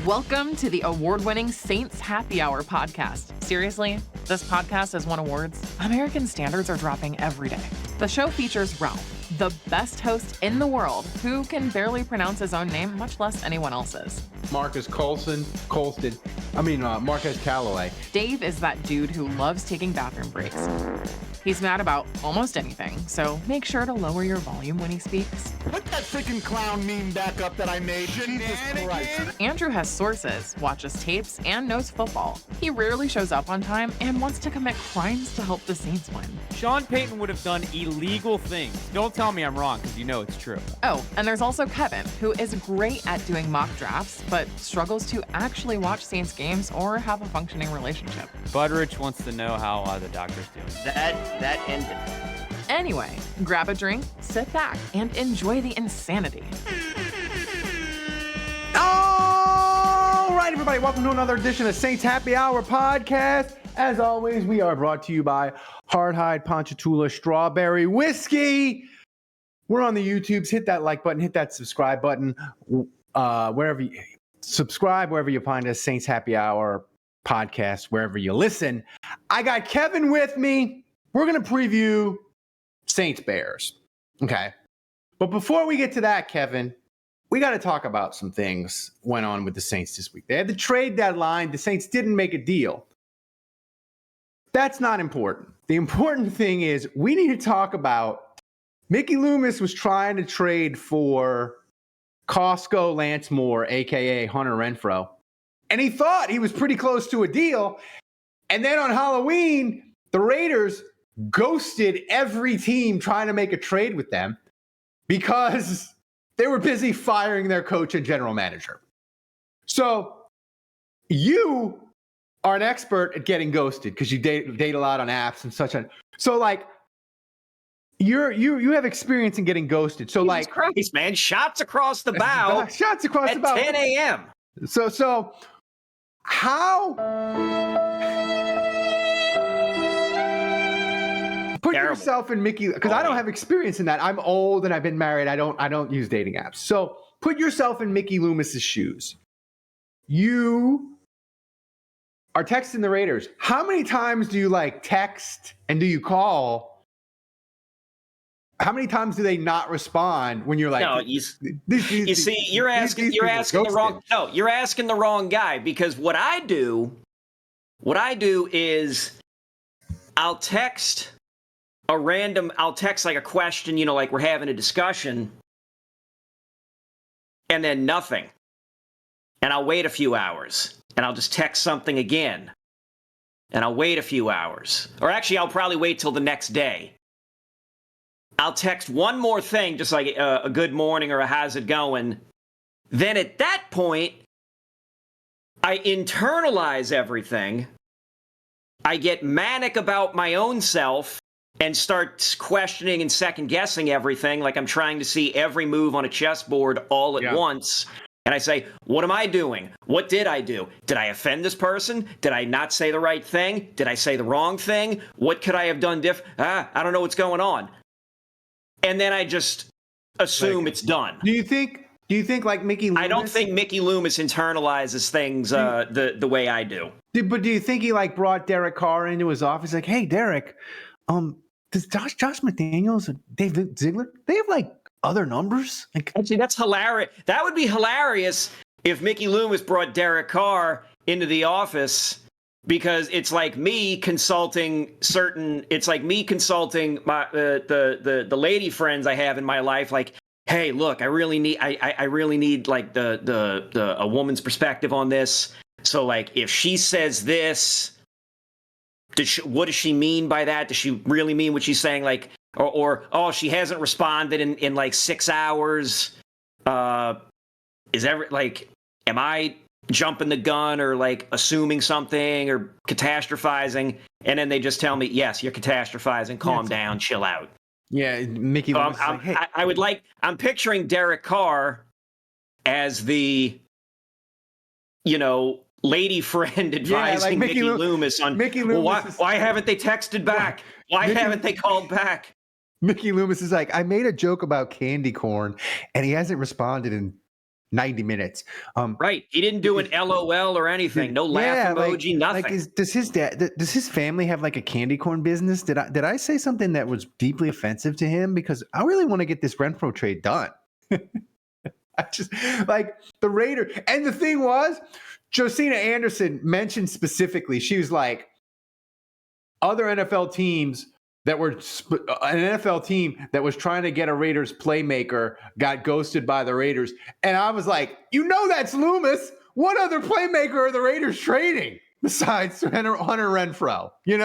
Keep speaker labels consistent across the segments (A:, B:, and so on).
A: Welcome to the award-winning Saints Happy Hour podcast. Seriously, this podcast has won awards. American standards are dropping every day. The show features Ralph, the best host in the world, who can barely pronounce his own name, much less anyone else's.
B: Marcus Callaway.
A: Dave is that dude who loves taking bathroom breaks. He's mad about almost anything, so make sure to lower your volume when he speaks.
C: Put that freaking clown meme back up that I made. Jesus Christ.
A: Andrew has sources, watches tapes, and knows football. He rarely shows up on time and wants to commit crimes to help the Saints win.
D: Sean Payton would have done illegal things. Don't tell me I'm wrong, because you know it's true.
A: Oh, and there's also Kevin, who is great at doing mock drafts, but struggles to actually watch Saints games or have a functioning relationship.
D: Budrich wants to know how the doctor's doing.
E: That ended.
A: Anyway, grab a drink, sit back, and enjoy the insanity.
B: All right, everybody, welcome to another edition of Saints Happy Hour podcast. As always, we are brought to you by Hardhide Ponchatoula Strawberry Whiskey. We're on the YouTubes. Hit that like button, hit that subscribe button. Subscribe wherever you find us, Saints Happy Hour podcast, wherever you listen. I got Kevin with me. We're going to preview Saints Bears. Okay. But before we get to that, Kevin, we got to talk about some things went on with the Saints this week. They had the trade deadline. The Saints didn't make a deal. That's not important. The important thing is we need to talk about Mickey Loomis was trying to trade for Costco Lance Moore, a.k.a. Hunter Renfrow. And he thought he was pretty close to a deal. And then on Halloween, the Raiders ghosted every team trying to make a trade with them because they were busy firing their coach and general manager. So you are an expert at getting ghosted because you date a lot on apps and such. So like you have experience in getting ghosted. So
E: Jesus Christ, man, shots across the bow.
B: Shots across the bow.
E: 10 a.m.
B: So how? Put
E: Terrible.
B: yourself in Mickey, because I don't have experience in that. I'm old and I've been married. I don't use dating apps. So put yourself in Mickey Loomis's shoes. You are texting the Raiders. How many times do you text and do you call? How many times do they not respond when you're like?
E: No, you're asking the wrong guy, because what I do is I'll text like a question, like we're having a discussion, and then nothing. And I'll wait a few hours, and I'll just text something again, and I'll wait a few hours. Or actually, I'll probably wait till the next day. I'll text one more thing, just like a good morning or a how's it going. Then at that point, I internalize everything. I get manic about my own self and start questioning and second-guessing everything, like I'm trying to see every move on a chessboard all at once. And I say, what am I doing? What did I do? Did I offend this person? Did I not say the right thing? Did I say the wrong thing? What could I have done different? I don't know what's going on. And then I just assume it's done.
B: Do you think like Mickey Loomis?
E: I don't think Mickey Loomis internalizes things the way I do.
B: But do you think he brought Derek Carr into his office? Like, hey, Derek, does Josh McDaniels and David Ziegler, they have other numbers?
E: Actually, that's hilarious. That would be hilarious if Mickey Loomis brought Derek Carr into the office, because it's like me consulting my the lady friends I have in my life. Like, hey, look, I really need a woman's perspective on this. So if she says this, what does she mean by that? Does she really mean what she's saying? Or she hasn't responded in 6 hours. Am I jumping the gun or assuming something or catastrophizing? And then they just tell me, yes, you're catastrophizing. Calm down, chill out.
B: Yeah, Mickey.
E: So I'm picturing Derek Carr as the, lady friend advising Mickey Loomis on why haven't they texted back? Why haven't they called back?
B: Mickey Loomis is like, I made a joke about candy corn and he hasn't responded in 90 minutes.
E: Right. He didn't do an LOL or anything. No laugh emoji, nothing.
B: Like, does his family have like a candy corn business? Did I say something that was deeply offensive to him? Because I really want to get this Renfroe trade done. I just like the Raiders. And the thing was, Josina Anderson mentioned specifically, she was like, other NFL teams that were an NFL team that was trying to get a Raiders playmaker got ghosted by the Raiders. And I was like, that's Loomis. What other playmaker are the Raiders trading besides Hunter Renfrow? They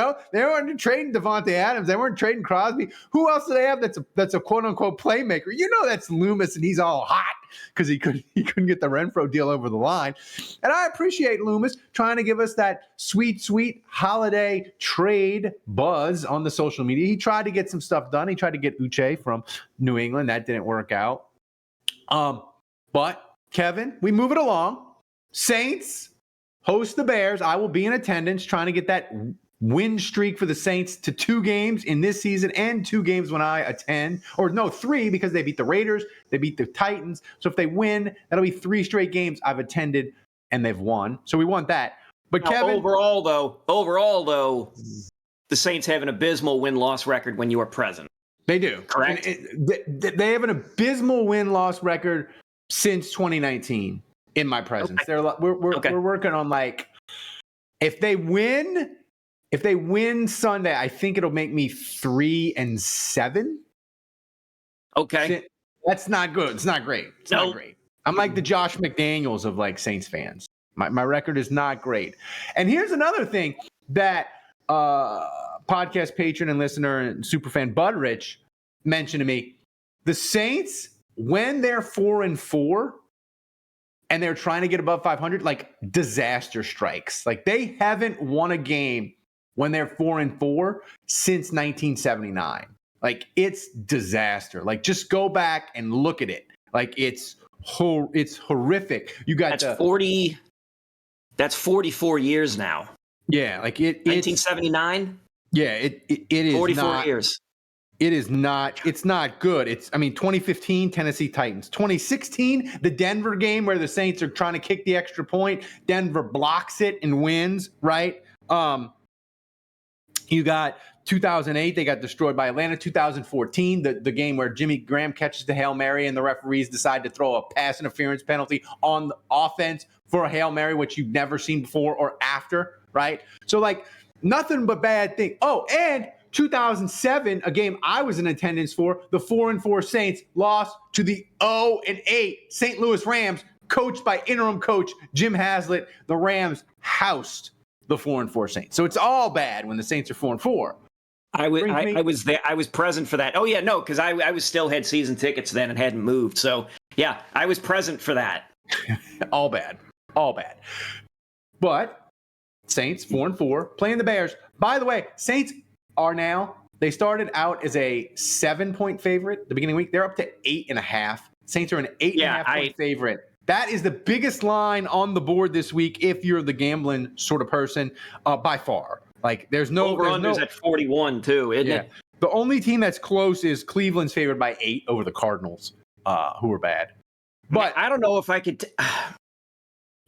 B: weren't trading Devontae Adams. They weren't trading Crosby. Who else do they have that's a quote unquote playmaker? That's Loomis, and he's all hot because he couldn't get the Renfrow deal over the line. And I appreciate Loomis trying to give us that sweet, sweet holiday trade buzz on the social media. He tried to get some stuff done. He tried to get Uche from New England. That didn't work out. But Kevin, we move it along. Saints host the Bears. I will be in attendance trying to get that win streak for the Saints to 2 games in this season and 2 games when I attend. Or no, 3 because they beat the Raiders. They beat the Titans. So if they win, that'll be 3 straight games I've attended and they've won. So we want that. But
E: now,
B: Kevin,
E: overall though, the Saints have an abysmal win-loss record when you are present.
B: They do.
E: Correct.
B: They have an abysmal win-loss record since 2019 in my presence.
E: Okay.
B: We're working on like, if they win Sunday, I think it'll make me 3-7.
E: Okay.
B: That's not good. It's not great. It's not great. I'm like the Josh McDaniels of like Saints fans. My record is not great. And here's another thing that podcast patron and listener and superfan Budrich mentioned to me. The Saints, when they're 4-4 and they're trying to get above 500, like disaster strikes. Like they haven't won a game when they're 4-4 since 1979. Like it's disaster. Like just go back and look at it. Like it's horrific. You got
E: that's 40. That's 44 years now.
B: Yeah, like
E: 1979.
B: Yeah, it is
E: 44 years.
B: It is not. It's not good. 2015 Tennessee Titans, 2016 the Denver game where the Saints are trying to kick the extra point. Denver blocks it and wins. Right. You got 2008, they got destroyed by Atlanta. 2014, the game where Jimmy Graham catches the Hail Mary and the referees decide to throw a pass interference penalty on the offense for a Hail Mary, which you've never seen before or after, right? So, like, nothing but bad thing. Oh, and 2007, a game I was in attendance for, the 4-4 Saints lost to the 0-8 St. Louis Rams, coached by interim coach Jim Haslett. The Rams housed the 4-4 Saints. So it's all bad when the Saints are 4-4.
E: I was there. I was present for that. Oh yeah, no, because I was still had season tickets then and hadn't moved. So yeah, I was present for that.
B: All bad. But Saints 4-4 playing the Bears. By the way, Saints they started out as a 7-point favorite at the beginning of the week. They're up to 8.5. Saints are an 8.5 point favorite. That is the biggest line on the board this week if you're the gambling sort of person, by far. Like there's no
E: over-under's at 41 too, isn't it?
B: The only team that's close is Cleveland's favored by 8 over the Cardinals, who are bad. But
E: I don't know if I could. I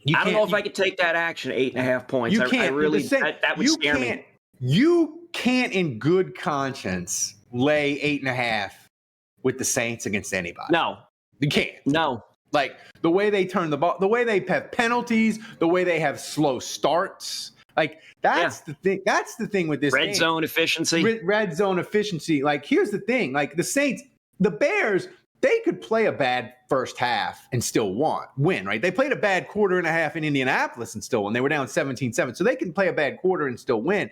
E: don't know if I could take that action. 8.5 points.
B: You can't.
E: I really that would scare me.
B: You can't, in good conscience, lay 8.5 with the Saints against anybody.
E: No,
B: you can't.
E: No.
B: Like the way they turn the ball, the way they have penalties, the way they have slow starts. Like that's the thing. That's the thing with this
E: red zone efficiency.
B: Red zone efficiency. Like here's the thing. Like the Saints, the Bears, they could play a bad first half and still win. Right? They played a bad quarter and a half in Indianapolis and still won. They were down 17-7, so they can play a bad quarter and still win.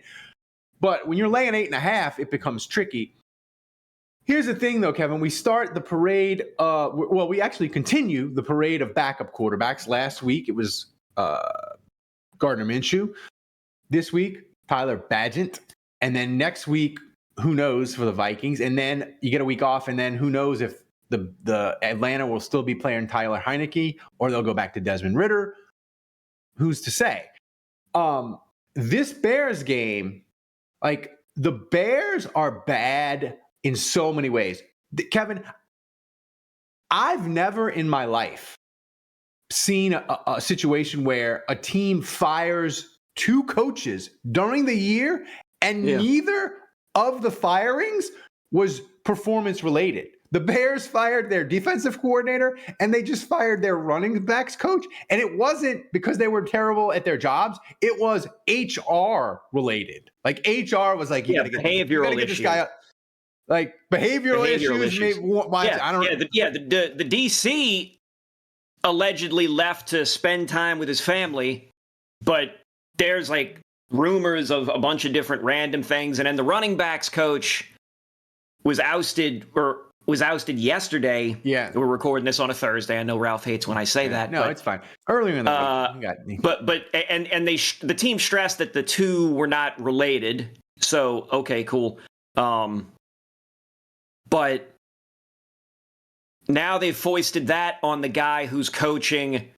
B: But when you're laying 8.5, it becomes tricky. Here's the thing, though, Kevin. We start the parade. We actually continue the parade of backup quarterbacks. Last week, it was Gardner Minshew. This week, Tyler Badgett. And then next week, who knows for the Vikings. And then you get a week off, and then who knows if the Atlanta will still be playing Tyler Heineke or they'll go back to Desmond Ridder. Who's to say? This Bears game, like the Bears are bad in so many ways. Kevin, I've never in my life seen a situation where a team fires 2 coaches during the year, and neither of the firings was performance related. The Bears fired their defensive coordinator, and they just fired their running backs coach. And it wasn't because they were terrible at their jobs. It was HR related. Like HR was like, you got to get this guy up. Like behavioral issues. Maybe, I don't know.
E: The DC allegedly left to spend time with his family, but there's like rumors of a bunch of different random things. And then the running backs coach was ousted yesterday.
B: Yeah.
E: We're recording this on a Thursday. I know Ralph hates when I say that.
B: No, it's fine. Earlier in the week. But
E: the team stressed that the 2 were not related. So, okay, cool. But now they've foisted that on the guy who's coaching,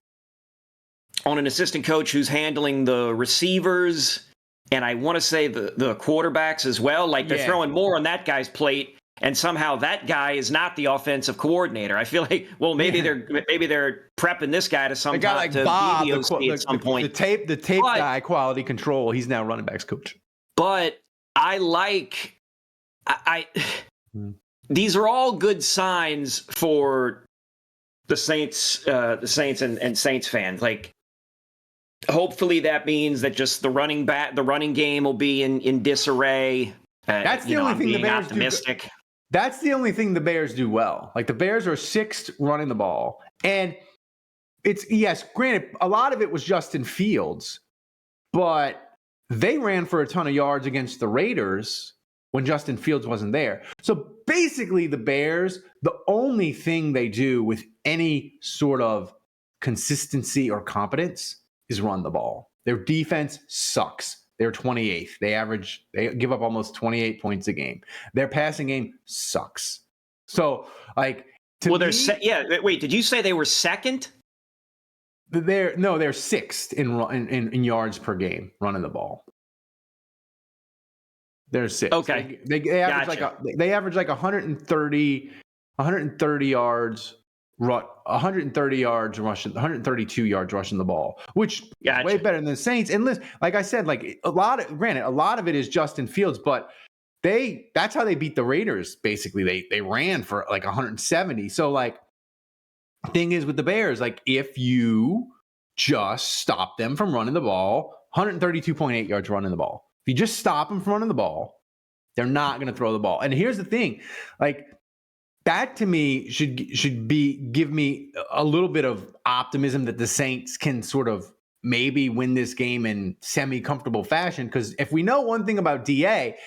E: on an assistant coach who's handling the receivers, and I want to say the quarterbacks as well. Like they're throwing more on that guy's plate, and somehow that guy is not the offensive coordinator. I feel like, well, maybe they're prepping this guy to some
B: guy like
E: to
B: Bob,
E: at some point.
B: The tape guy, quality control. He's now running backs coach.
E: But I these are all good signs for the Saints and Saints fans. Like, hopefully that means that just the running game will be in disarray.
B: That's the only thing the Bears
E: optimistic.
B: do. That's the only thing the Bears do well. Like the Bears are 6th running the ball, and it's granted a lot of it was Justin Fields, but they ran for a ton of yards against the Raiders when Justin Fields wasn't there. So basically the Bears, the only thing they do with any sort of consistency or competence is run the ball. Their defense sucks. They're 28th. They give up almost 28 points a game. Their passing game sucks. So like,
E: wait, did you say they were 2nd?
B: They're 6th in yards per game running the ball. They're 6th.
E: Okay.
B: They average average like 130 yards, 130 yards rushing, 132 yards rushing the ball, which is way better than the Saints. And listen, like I said, like a lot of it is Justin Fields, but that's how they beat the Raiders. Basically, they ran for like 170. So like, thing is with the Bears, like if you just stop them from running the ball, 132.8 yards running the ball. If you just stop them from running the ball, they're not going to throw the ball. And here's the thing, like that to me should give me a little bit of optimism that the Saints can sort of maybe win this game in semi-comfortable fashion. Because if we know one thing about DA,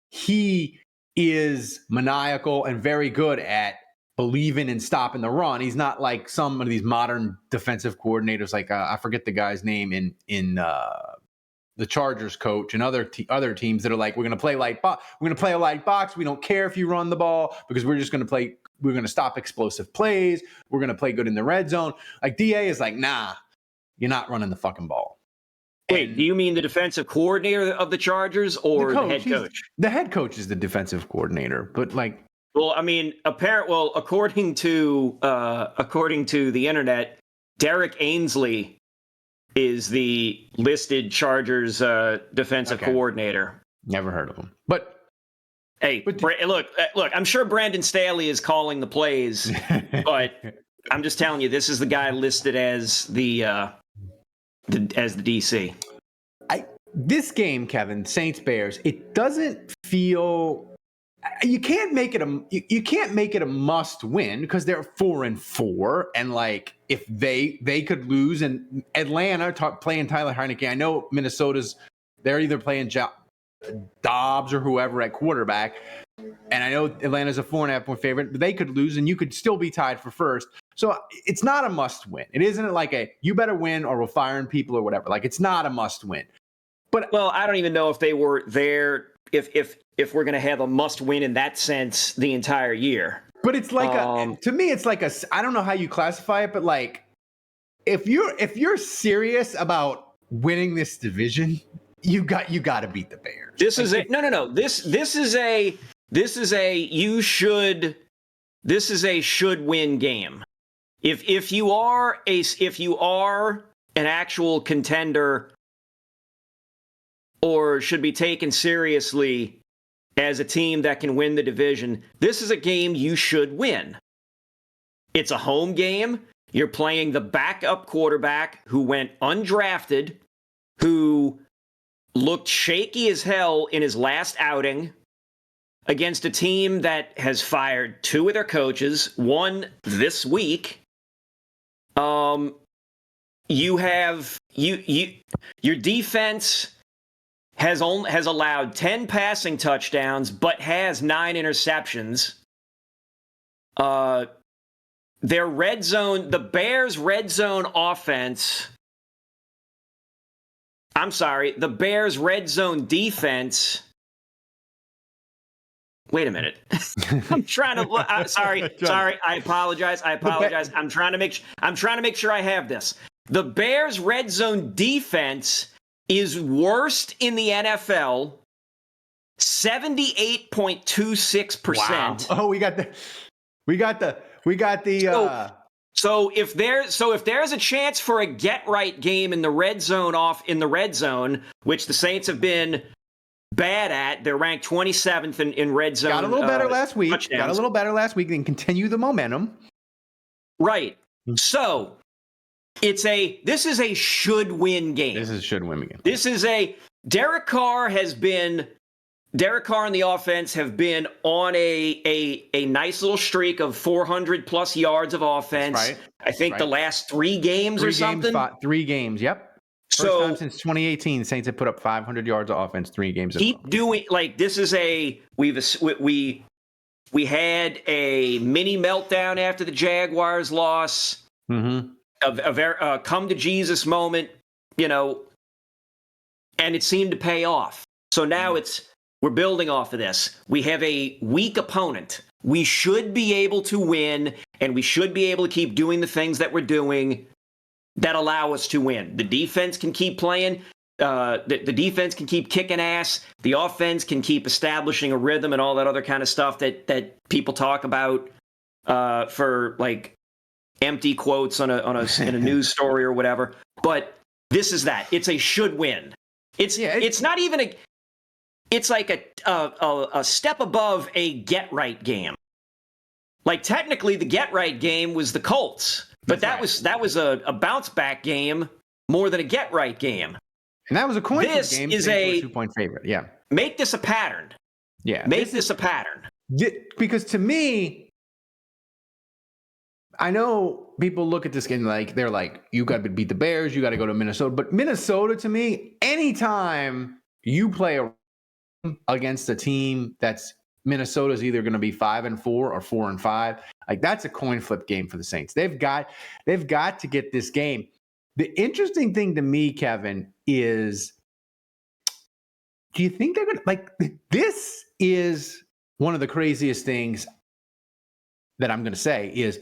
B: he is maniacal and very good at believing in stopping the run. He's not like some of these modern defensive coordinators, like I forget the guy's name in the Chargers coach and other teams that are like, we're going to play light box. We're going to play a light box. We don't care if you run the ball because we're going to stop explosive plays. We're going to play good in the red zone. Like DA is like, nah, you're not running the fucking ball.
E: Wait, do you mean the defensive coordinator of the Chargers or the head coach?
B: The head coach is the defensive coordinator, but like,
E: well, I mean, according to the internet, Derek Ainsley is the listed Chargers defensive coordinator.
B: Never heard of him. But
E: hey, look, I'm sure Brandon Staley is calling the plays, but I'm just telling you, this is the guy listed as the DC.
B: This game, Kevin, Saints Bears, it doesn't feel. You can't make it a must win because they're 4-4, and like if they could lose, and Atlanta playing Tyler Heineke. I know they're either playing Dobbs or whoever at quarterback, and I know Atlanta's a 4.5-point favorite, but they could lose and you could still be tied for first. So it's not a must win. It isn't like you better win or we're firing people or whatever. Like it's not a must win. But
E: well, I don't even know if they were there. If we're going to have a must win in that sense the entire year.
B: But it's like to me, it's like I don't know how you classify it, but like if you're serious about winning this division, you got to beat the Bears.
E: This is no. This is a should win game. If you are an actual contender or should be taken seriously as a team that can win the division, this is a game you should win. It's a home game. You're playing the backup quarterback who went undrafted, who looked shaky as hell in his last outing against a team that has fired 2 of their coaches, one this week. Your defense has allowed 10 passing touchdowns, but has 9 interceptions. Their red zone, the Bears' red zone offense. I'm sorry, the Bears' red zone defense. Wait a minute. I'm trying to look. Sorry. I apologize. I'm trying to make sure I have this. The Bears' red zone defense is worst in the NFL. 78.26%.
B: Oh, we got the.
E: So if there's a chance for a get right game in the red zone, which the Saints have been bad at, they're ranked 27th in red zone.
B: Got a little better last week.
E: Touchdowns.
B: Got a little better last week. Then continue the momentum.
E: Right. So this is a should win game.
B: This is a should win game.
E: This is Derek Carr and the offense have been on a nice little streak of 400 plus yards of offense.
B: Right.
E: I think the last 3 games or something.
B: 3 games. Yep. First time since 2018, the Saints have put up 500 yards of offense 3 games.
E: Keep doing this is we had a mini meltdown after the Jaguars loss.
B: Mm-hmm.
E: A come to Jesus moment, and it seemed to pay off. So now we're building off of this. We have a weak opponent. We should be able to win, and we should be able to keep doing the things that we're doing that allow us to win. The defense can keep playing. The defense can keep kicking ass. The offense can keep establishing a rhythm and all that other kind of stuff that people talk about for like empty quotes in a news story or whatever. But this is that. It's a should win. It's not even it's like a step above a get right game. Like technically the get right game was the Colts, but that was a bounce back game more than a get right game.
B: And that was a coin flip
E: This
B: game.
E: is
B: a
E: a
B: 2-point favorite. Yeah.
E: Make this a pattern.
B: Yeah.
E: Make this a pattern.
B: Because to me, I know people look at this game like they're like, you got to beat the Bears, you got to go to Minnesota. But Minnesota, to me, anytime you play against a team that's Minnesota's either going to be 5-4 or 4-5, like that's a coin flip game for the Saints. They've got to get this game. The interesting thing to me, Kevin, is do you think they're going to like this is one of the craziest things that I'm going to say is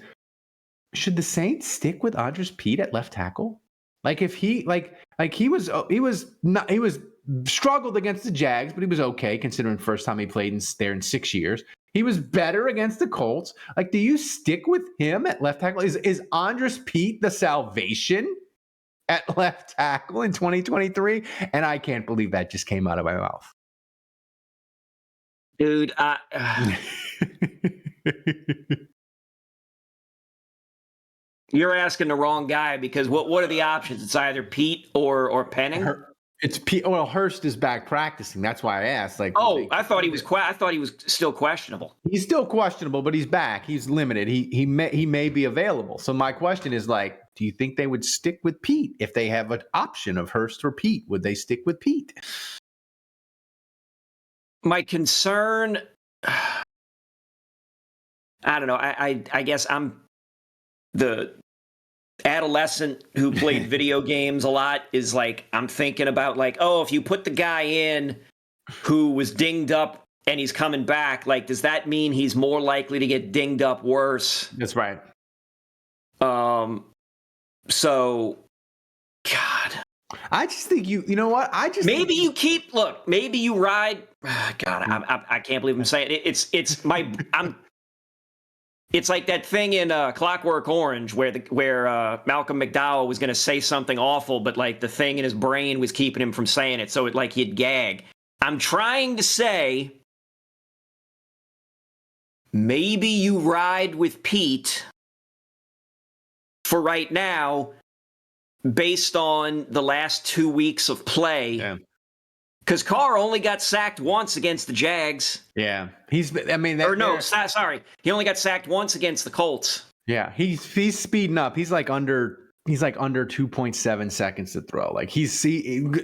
B: should the Saints stick with Andres Pete at left tackle? Like if he he was struggled against the Jags, but he was okay considering first time he played there in 6 years. He was better against the Colts. Like, do you stick with him at left tackle? Is Andres Pete the salvation at left tackle in 2023? And I can't believe that just came out of my mouth.
E: Dude, you're asking the wrong guy because what are the options? It's either Pete or Penning.
B: It's Pete. Well, Hurst is back practicing. That's why I asked. Like,
E: I thought he was still questionable.
B: He's still questionable, but he's back. He's limited. He may be available. So my question is like, do you think they would stick with Pete if they have an option of Hurst or Pete? Would they stick with Pete?
E: My concern, I don't know. I guess I'm the adolescent who played video games a lot is like, I'm thinking about like, oh, if you put the guy in who was dinged up and he's coming back, like, does that mean he's more likely to get dinged up worse?
B: That's right.
E: So, God.
B: I just think you know what?
E: Maybe you ride. God, I can't believe I'm saying it. It's like that thing in Clockwork Orange where Malcolm McDowell was going to say something awful, but like the thing in his brain was keeping him from saying it, so like he'd gag. I'm trying to say, maybe you ride with Pete for right now, based on the last 2 weeks of play.
B: Yeah.
E: Because Carr only got sacked once against the Jags.
B: Yeah. Sorry.
E: He only got sacked once against the Colts.
B: Yeah. He's speeding up. He's like under 2.7 seconds to throw. Like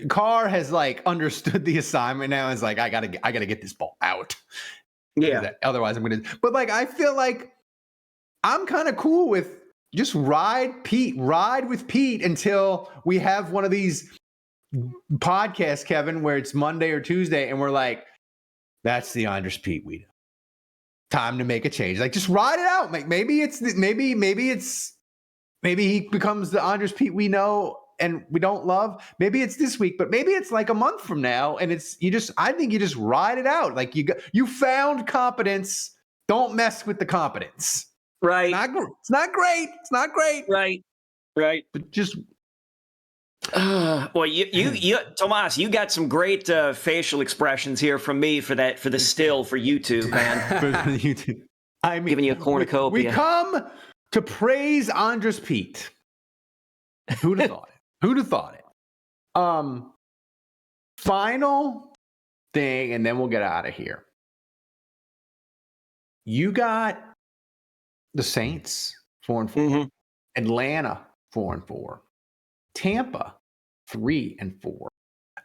B: Carr has like understood the assignment now. Is like, I gotta get this ball out.
E: Yeah.
B: Otherwise I'm gonna, but like, I feel like I'm kind of cool with just ride with Pete until we have one of these podcasts, Kevin, where it's Monday or Tuesday and we're like, that's the Andres Pete we know. Time to make a change. Like, just ride it out. Like, maybe he becomes the Andres Pete we know and we don't love. Maybe it's this week, but maybe it's like a month from now. And I think you just ride it out. Like, you found competence. Don't mess with the competence.
E: Right.
B: It's not great. It's not great.
E: Right.
B: But just.
E: Well, you, Tomas, you got some great facial expressions here from me for the still for YouTube, man.
B: For YouTube. I mean,
E: giving you a cornucopia.
B: We come to praise Andres Pete. Who'd have thought it? Final thing, and then we'll get out of here. You got the Saints 4-4,
E: Mm-hmm.
B: Atlanta 4-4, Tampa 3-4.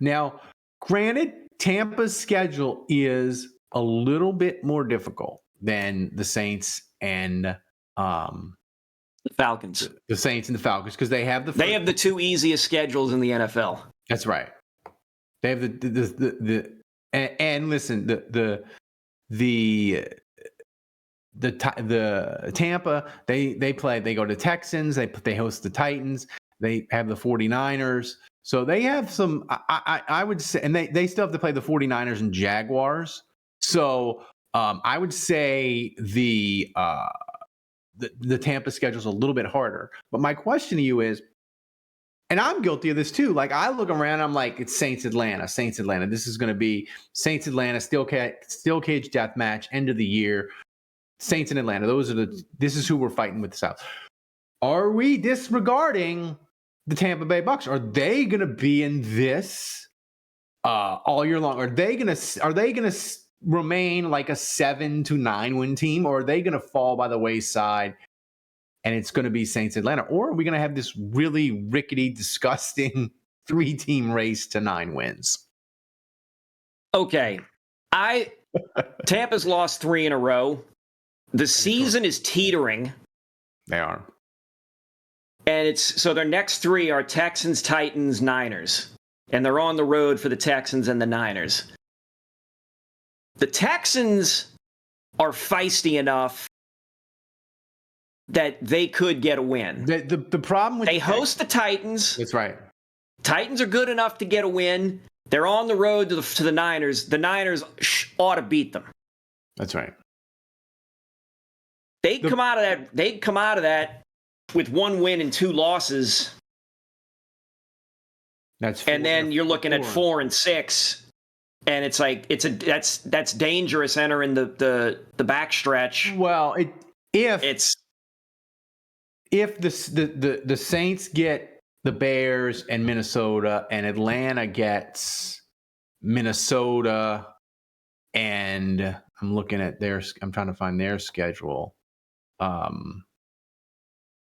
B: Now, granted, Tampa's schedule is a little bit more difficult than the Saints and
E: The Falcons.
B: the Saints and the Falcons, because they have
E: the two easiest schedules in the NFL.
B: That's right. They have and listen, the Tampa, they go to Texans, they host the Titans, they have the 49ers. So they have some, I would say, and they still have to play the 49ers and Jaguars. So I would say the Tampa schedule is a little bit harder. But my question to you is, and I'm guilty of this too. Like, I look around, I'm like, it's Saints Atlanta. This is going to be Saints Atlanta, steel cage death match, end of the year. Saints in Atlanta. This is who we're fighting with the South. Are we disregarding the Tampa Bay Bucks? Are they going to be in this all year long? Are they going to remain like a 7 to 9 win team, or are they going to fall by the wayside and it's going to be Saints Atlanta? Or are we going to have this really rickety, disgusting 3-team race to 9 wins?
E: Okay. Tampa's lost 3 in a row. The season is teetering.
B: They are.
E: And so their next 3 are Texans, Titans, Niners. And they're on the road for the Texans and the Niners. The Texans are feisty enough that they could get a win.
B: The problem with
E: they host the Titans.
B: That's right.
E: Titans are good enough to get a win. They're on the road to the Niners. The Niners ought to beat them.
B: That's right.
E: They'd come out of that with 1 win and 2 losses. And then you're looking at 4 and 6, and it's like that's dangerous entering the backstretch.
B: Well, if the Saints get the Bears and Minnesota, and Atlanta gets Minnesota, and I'm trying to find their schedule.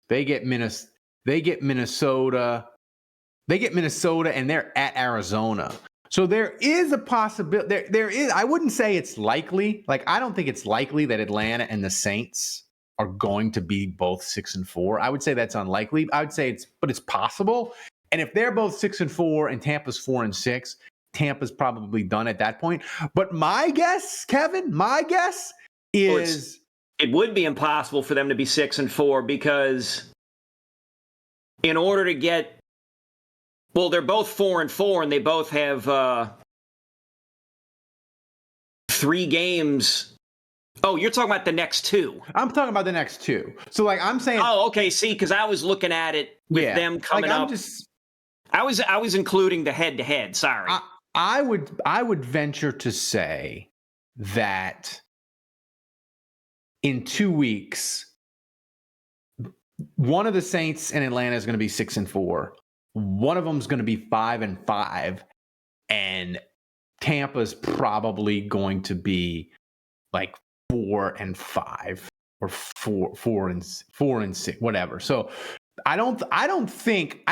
B: They get Minnesota, and they're at Arizona. So there is a possibility. There is. I wouldn't say it's likely. Like, I don't think it's likely that Atlanta and the Saints are going to be both 6-4. I would say that's unlikely. I would say it's possible. And if they're both 6-4 and Tampa's 4-6, Tampa's probably done at that point. But my guess, Kevin, is
E: it would be impossible for them to be 6-4 because in order to get, well, they're both 4-4 and they both have 3 games Oh, you're talking about the next two.
B: I'm talking about the next two. So like I'm saying,
E: Oh, okay. See, because I was looking at it with them coming
B: like,
E: up. I was including the head-to-head. Sorry.
B: I would venture to say that in 2 weeks, one of the Saints in Atlanta is going to be 6-4. One of them is going to be 5-5, and Tampa's probably going to be like 4-5 or 4-6, whatever. So I don't think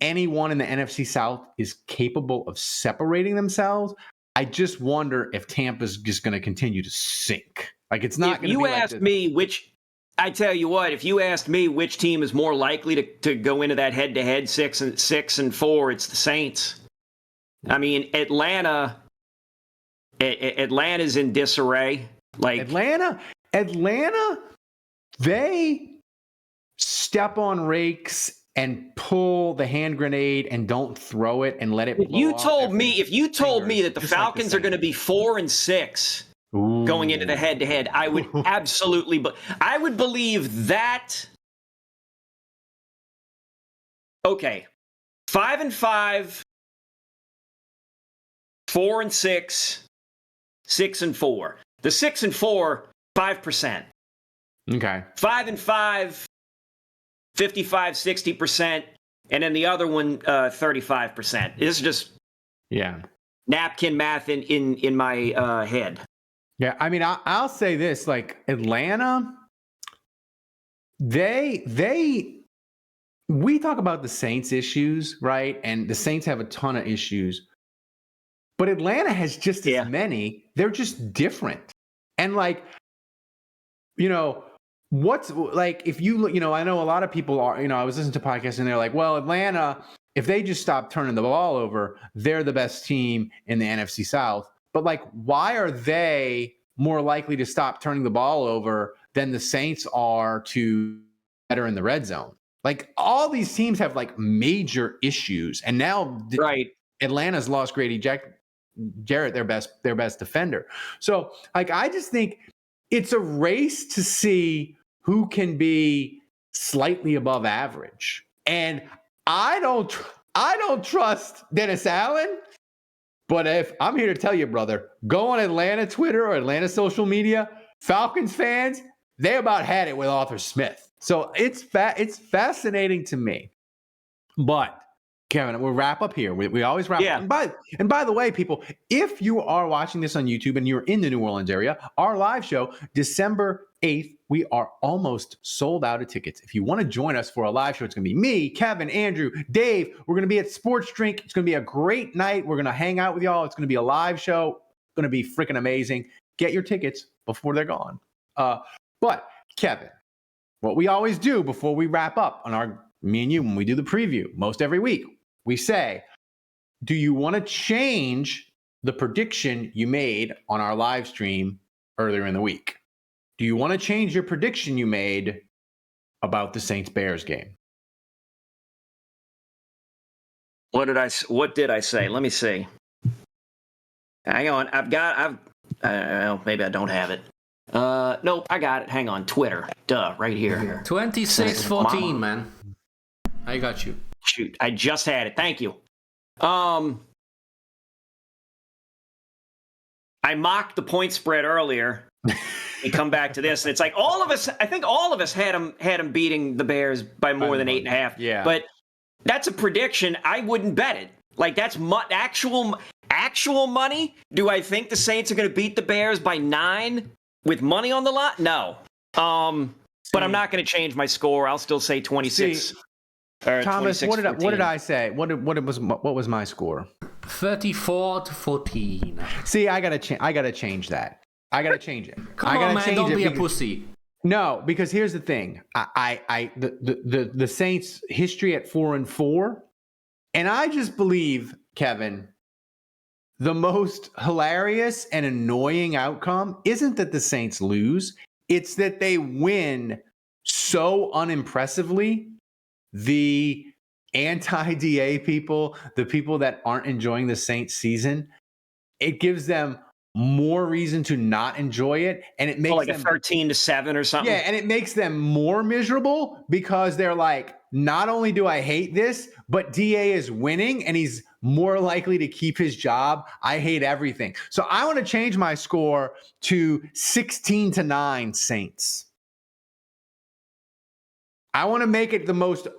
B: anyone in the NFC South is capable of separating themselves. I just wonder if Tampa's just going to continue to sink. Like it's not going to be like
E: asked me which, I tell you what, if you asked me which team is more likely to go into that head-to-head 6-4, it's the Saints. I mean, Atlanta's in disarray. Like
B: Atlanta, they step on rakes and pull the hand grenade and don't throw it and let it blow
E: If you told me that the
B: just
E: Falcons are going to be 4-6 going into the head-to-head, I would absolutely, I would believe that. Okay, 5-5, 4-6, 6-4. The 6-4, 5%.
B: Okay.
E: 5-5, 55-60%, and then the other one 35%. This is just napkin math in my head.
B: Yeah, I mean, I'll say this: like Atlanta, we talk about the Saints issues, right? And the Saints have a ton of issues, but Atlanta has just as many. They're just different, and like, you know. What's like if you look, I know a lot of people are, I was listening to podcasts and they're like, well, Atlanta, if they just stop turning the ball over, they're the best team in the NFC South. But like, why are they more likely to stop turning the ball over than the Saints are to better in the red zone? Like all these teams have like major issues. And now Atlanta's lost Grady Jarrett, their best defender. So like, I just think it's a race to see who can be slightly above average. And I don't trust Dennis Allen, but if I'm here to tell you, brother, go on Atlanta Twitter or Atlanta social media, Falcons fans, they about had it with Arthur Smith. So it's fascinating to me. But Kevin, we'll wrap up here. We always wrap up. And by the way, people, if you are watching this on YouTube and you're in the New Orleans area, our live show, December 8th, we are almost sold out of tickets. If you want to join us for a live show, it's going to be me, Kevin, Andrew, Dave. We're going to be at Sports Drink. It's going to be a great night. We're going to hang out with y'all. It's going to be a live show. It's going to be freaking amazing. Get your tickets before they're gone. But Kevin, what we always do before we wrap up on me and you, when we do the preview, most every week, we say, do you want to change the prediction you made on our live stream earlier in the week? Do you want to change your prediction you made about the Saints-Bears game?
E: What did I say? Let me see. Hang on. Maybe I don't have it. Nope, I got it. Hang on. Twitter. Right here.
F: 26-14, man. I got you.
E: Shoot, I just had it. Thank you. I mocked the point spread earlier. We come back to this, and it's like I think all of us had them beating the Bears by more than 8.5.
B: Yeah.
E: But that's a prediction. I wouldn't bet it. Like that's actual money. Do I think the Saints are going to beat the Bears by 9 with money on the lot? No. But I'm not going to change my score. I'll still say 26.
B: Thomas, what did I say? What was my score?
F: 34-14.
B: See, I gotta change that. I gotta change it.
F: Come on, man! Don't be a pussy.
B: No, because here's the thing. The Saints' history at 4-4, and I just believe, Kevin, the most hilarious and annoying outcome isn't that the Saints lose; it's that they win so unimpressively. The anti-DA people, the people that aren't enjoying the Saints season, it gives them more reason to not enjoy it, and it makes
E: like
B: them
E: a 13-7 or something.
B: yeah, and it makes them more miserable because they're like, not only do I hate this, but DA is winning and he's more likely to keep his job. I hate everything. So I want to change my score to 16-9 Saints. I want to make it the most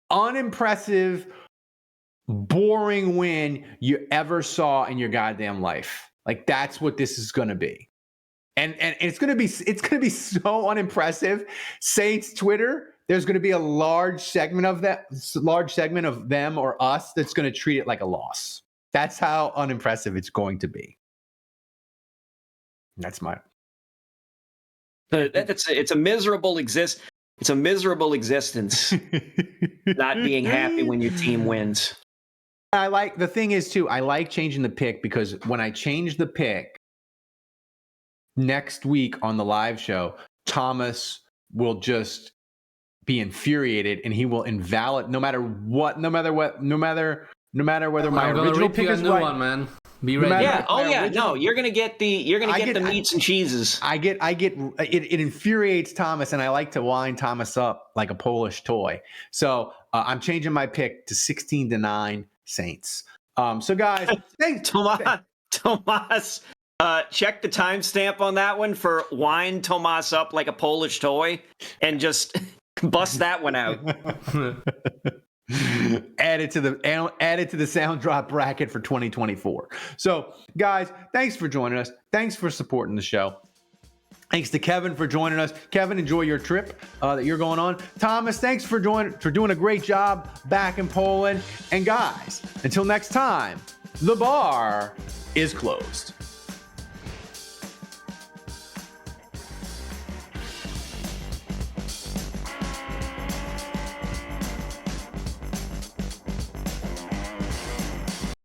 B: unimpressive, boring win you ever saw in your goddamn life. Like, that's what this is going to be. And it's going to be so unimpressive. Saints Twitter, there's going to be a large segment of them or us that's going to treat it like a loss. That's how unimpressive it's going to be. That's my.
E: It's a miserable It's a miserable existence. Not being happy when your team wins.
B: The thing is too, I like changing the pick because when I change the pick next week on the live show, Thomas will just be infuriated and he will invalidate no matter whether my original pick is right.
F: One, man. Be ready.
E: Yeah. Oh yeah. No, you're gonna get the meats and cheeses.
B: It infuriates Thomas, and I like to wind Thomas up like a Polish toy. So I'm changing my pick to 16-9 Saints. So guys, thanks,
E: Tomas. Check the timestamp on that one for wind Tomas up like a Polish toy, and just bust that one out.
B: Add it to the sound drop bracket for 2024. So, guys, thanks for joining us. Thanks for supporting the show. Thanks to Kevin for joining us. Kevin, enjoy your trip that you're going on. Thomas, thanks for doing a great job back in Poland. And guys, until next time, the bar is closed.